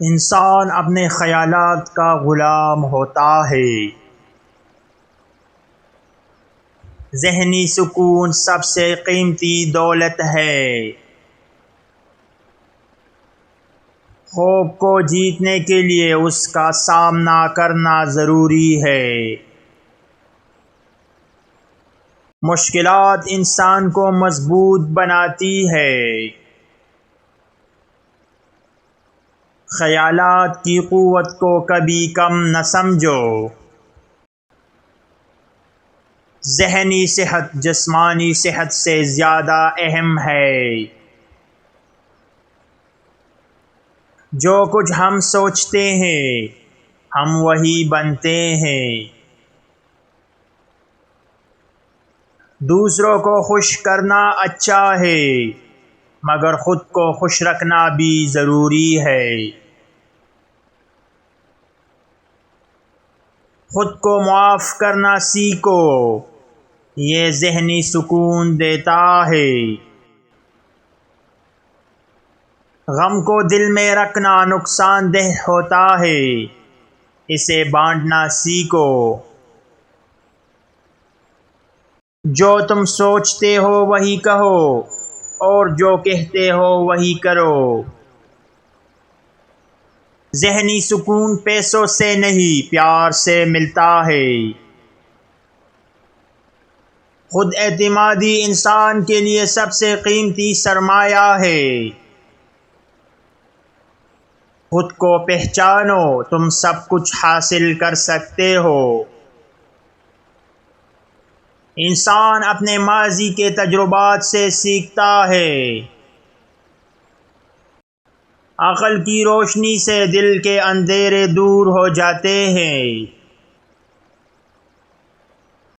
انسان اپنے خیالات کا غلام ہوتا ہے۔ ذہنی سکون سب سے قیمتی دولت ہے۔ خوف کو جیتنے کے لیے اس کا سامنا کرنا ضروری ہے۔ مشکلات انسان کو مضبوط بناتی ہے۔ خیالات کی قوت کو کبھی کم نہ سمجھو۔ ذہنی صحت جسمانی صحت سے زیادہ اہم ہے۔ جو کچھ ہم سوچتے ہیں ہم وہی بنتے ہیں۔ دوسروں کو خوش کرنا اچھا ہے مگر خود کو خوش رکھنا بھی ضروری ہے۔ خود کو معاف کرنا سیکھو، یہ ذہنی سکون دیتا ہے۔ غم کو دل میں رکھنا نقصان دہ ہوتا ہے، اسے بانٹنا سیکھو۔ جو تم سوچتے ہو وہی کہو اور جو کہتے ہو وہی کرو۔ ذہنی سکون پیسوں سے نہیں پیار سے ملتا ہے۔ خود اعتمادی انسان کے لیے سب سے قیمتی سرمایہ ہے۔ خود کو پہچانو، تم سب کچھ حاصل کر سکتے ہو۔ انسان اپنے ماضی کے تجربات سے سیکھتا ہے۔ عقل کی روشنی سے دل کے اندھیرے دور ہو جاتے ہیں۔